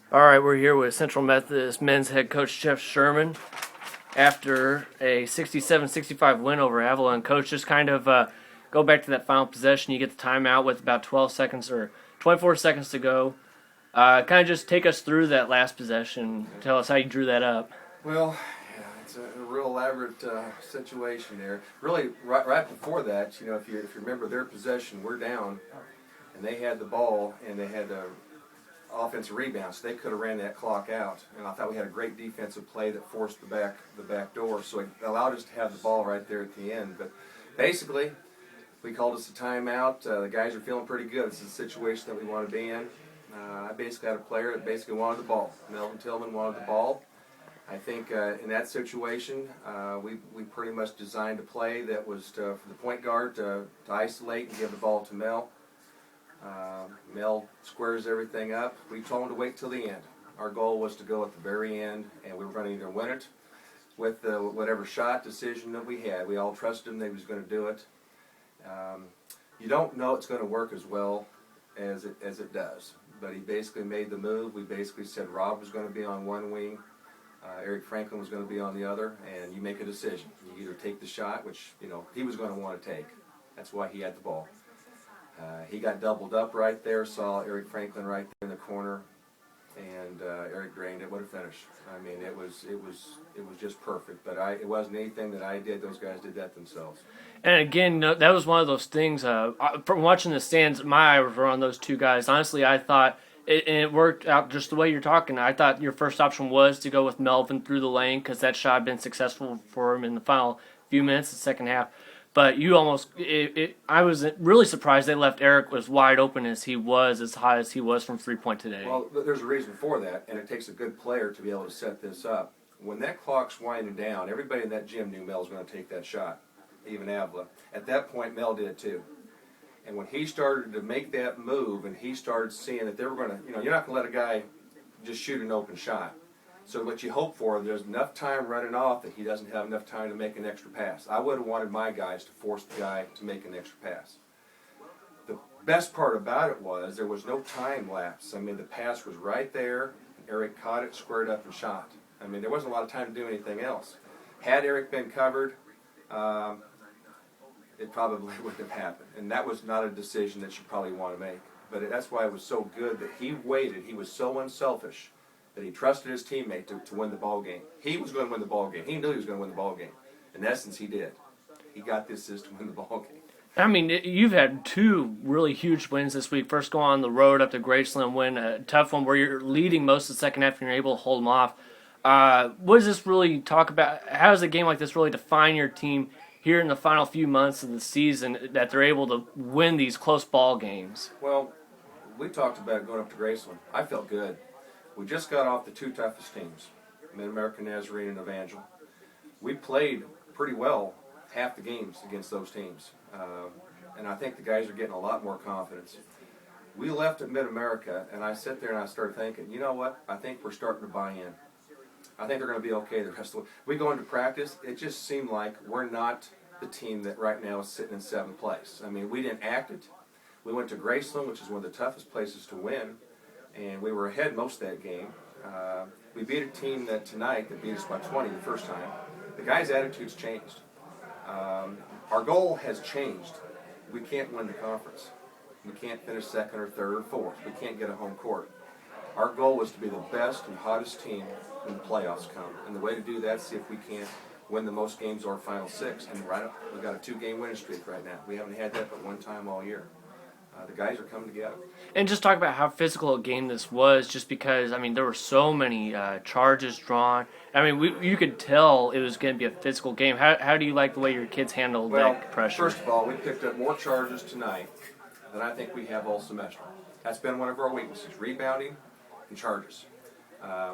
All right, we're here with Central Methodist men's head coach Jeff Sherman after a 67-65 win over Avila. And coach, just kind of go back to that final possession. You get the timeout with about 12 seconds or 24 seconds to go. Kind of just take us through that last possession. Tell us how you drew that up. Well, yeah, it's a real elaborate situation there. Really, right before that, if you remember their possession, we're down, and they had the ball, and they had offensive rebounds. So they could have ran that clock out, and I thought we had a great defensive play that forced the back door. So it allowed us to have the ball right there at the end. But basically, we called us a timeout. The guys are feeling pretty good. This is a situation that we want to be in. I basically had a player that basically wanted the ball. Melvin Tillman wanted the ball. I think in that situation, we pretty much designed a play that was for the point guard to isolate and give the ball to Mel. Mel squares everything up. We told him to wait till the end. Our goal was to go at the very end, and we were going to either win it with whatever shot decision that we had. We all trusted him that he was going to do it. You don't know it's going to work as well as it does. But he basically made the move. We basically said Rob was going to be on one wing, Eric Franklin was going to be on the other, and you make a decision. You either take the shot, which he was going to want to take. That's why he had the ball. He got doubled up right there, saw Eric Franklin right there in the corner, and Eric drained it. What a finish! I mean, it was just perfect. But it wasn't anything that I did. Those guys did that themselves. And again, that was one of those things. From watching the stands, my eyes were on those two guys. Honestly, I thought it worked out just the way you're talking. I thought your first option was to go with Melvin through the lane because that shot had been successful for him in the final few minutes of the second half. But you almost, I was really surprised they left Eric as wide open as he was, as high as he was from three-point today. Well, there's a reason for that, and it takes a good player to be able to set this up. When that clock's winding down, everybody in that gym knew Mel was going to take that shot, even Avila. At that point, Mel did too. And when he started to make that move and he started seeing that they were going to, you're not going to let a guy just shoot an open shot. So what you hope for, there's enough time running off that he doesn't have enough time to make an extra pass. I would have wanted my guys to force the guy to make an extra pass. The best part about it was there was no time lapse. I mean, the pass was right there. Eric caught it, squared up, and shot. I mean, there wasn't a lot of time to do anything else. Had Eric been covered, it probably wouldn't have happened. And that was not a decision that you probably want to make. But that's why it was so good that he waited. He was so unselfish that he trusted his teammate to win the ball game. He was going to win the ball game. He knew he was going to win the ball game. In essence, he did. He got the assist to win the ball game. I mean, you've had two really huge wins this week. First, go on the road up to Graceland, win a tough one where you're leading most of the second half and you're able to hold them off. What does this really talk about? How does a game like this really define your team here in the final few months of the season that they're able to win these close ball games? Well, we talked about going up to Graceland. I felt good. We just got off the two toughest teams, Mid-American Nazarene and Evangel. We played pretty well half the games against those teams. And I think the guys are getting a lot more confidence. We left at Mid-America, and I sat there and I started thinking, you know what? I think we're starting to buy in. I think they're going to be okay the rest of the way. We go into practice, it just seemed like we're not the team that right now is sitting in seventh place. I mean, we didn't act it. We went to Graceland, which is one of the toughest places to win, and we were ahead most of that game. We beat a team that beat us by 20 the first time. The guys' attitudes changed. Our goal has changed. We can't win the conference. We can't finish second or third or fourth. We can't get a home court. Our goal was to be the best and hottest team when the playoffs come. And the way to do that is see if we can't win the most games or final six. And we've got a 2-game winning streak right now. We haven't had that but one time all year. The guys are coming together. And just talk about how physical a game this was, just because, I mean, there were so many charges drawn. I mean, you could tell it was going to be a physical game. How do you like the way your kids handled that pressure? First of all, we picked up more charges tonight than I think we have all semester. That's been one of our weaknesses, rebounding and charges.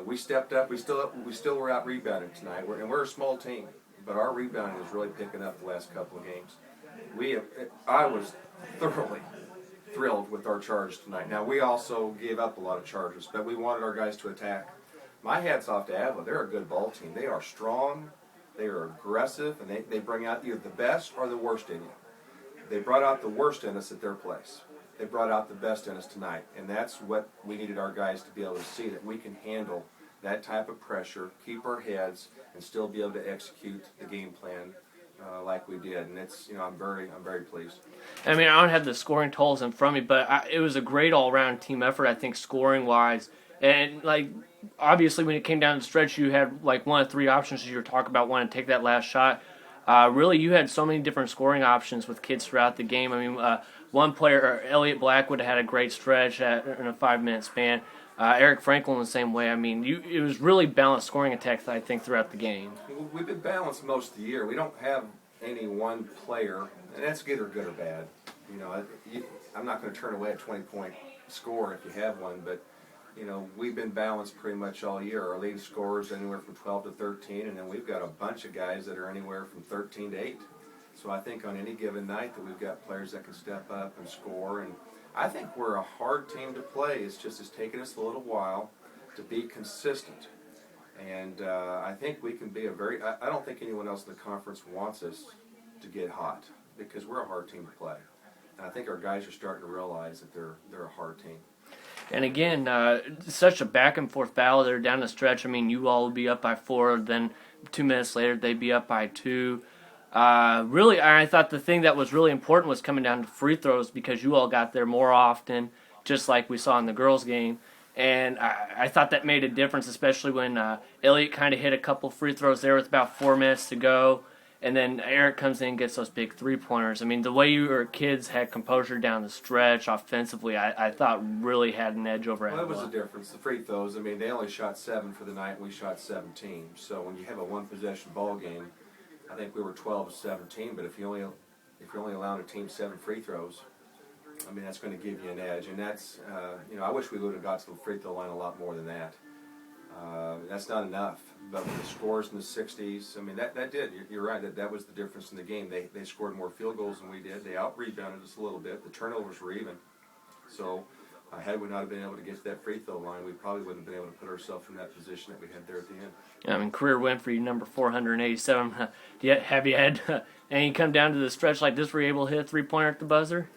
We stepped up. We still were out rebounding tonight, and we're a small team, but our rebounding is really picking up the last couple of games. I was thoroughly thrilled with our charges tonight. Now, we also gave up a lot of charges, but we wanted our guys to attack. My hat's off to Avila. They're a good ball team. They are strong, they are aggressive, and they bring out either the best or the worst in you. They brought out the worst in us at their place. they brought out the best in us tonight, and that's what we needed our guys to be able to see, that we can handle that type of pressure, keep our heads, and still be able to execute the game plan like we did. And it's, I'm very pleased. I mean, I don't have the scoring totals in front of me, but it was a great all-around team effort, I think, scoring-wise. And, like, obviously when it came down to the stretch, you had, like, one of three options as you were talking about wanting to take that last shot. Really, you had so many different scoring options with kids throughout the game. I mean, one player, Elliott Blackwood, had a great stretch in a 5-minute span. Eric Franklin the same way. I mean, it was really balanced scoring attacks, I think, throughout the game. We've been balanced most of the year. We don't have any one player, and that's good or bad. I'm not going to turn away a 20-point score if you have one, but we've been balanced pretty much all year. Our leading scorers anywhere from 12 to 13, and then we've got a bunch of guys that are anywhere from 13 to 8. So I think on any given night that we've got players that can step up and score, and I think we're a hard team to play. It's taken us a little while to be consistent. And I think we can be I don't think anyone else in the conference wants us to get hot, because we're a hard team to play. And I think our guys are starting to realize that they're a hard team. And again, such a back-and-forth battle there down the stretch. I mean, you all would be up by 4, then 2 minutes later they'd be up by 2. Really, I thought the thing that was really important was coming down to free throws, because you all got there more often, just like we saw in the girls' game. And I thought that made a difference, especially when Elliott kind of hit a couple free throws there with about 4 minutes to go. And then Eric comes in and gets those big three-pointers. I mean, the way your kids had composure down the stretch offensively, I thought really had an edge over Avila. Well, that was the difference. The free throws, I mean, they only shot 7 for the night, and we shot 17. So when you have a one-possession ball game, I think we were 12-17, but if you're only allowing a team 7 free throws, I mean, that's going to give you an edge. And that's, I wish we would have got to the free throw line a lot more than that. That's not enough. But with the scores in the 60s, I mean, that did. You're right. That was the difference in the game. They scored more field goals than we did. They out-rebounded us a little bit. The turnovers were even. So had we not been able to get to that free throw line, we probably wouldn't have been able to put ourselves in that position that we had there at the end. I mean, career win for you, number 487. Have you had any come down to the stretch like this where you're able to hit a three-pointer at the buzzer?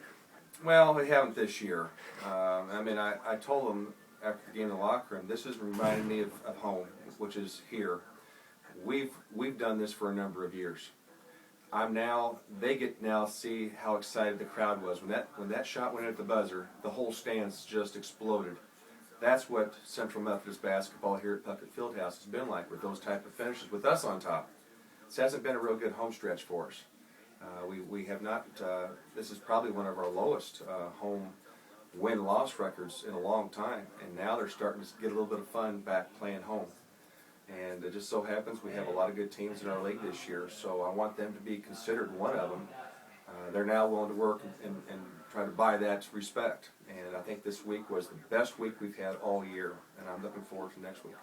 Well, we haven't this year. I mean, I told them after the game in the locker room, this is reminding me of home, which is here. We've done this for a number of years. They get now see how excited the crowd was. When that shot went in at the buzzer, the whole stands just exploded. That's what Central Methodist basketball here at Puckett Field House has been like, with those type of finishes, with us on top. This hasn't been a real good home stretch for us. We have not, this is probably one of our lowest home win-loss records in a long time, and now they're starting to get a little bit of fun back playing home. And it just so happens we have a lot of good teams in our league this year, so I want them to be considered one of them. They're now willing to work and try to buy that respect. And I think this week was the best week we've had all year, and I'm looking forward to next week.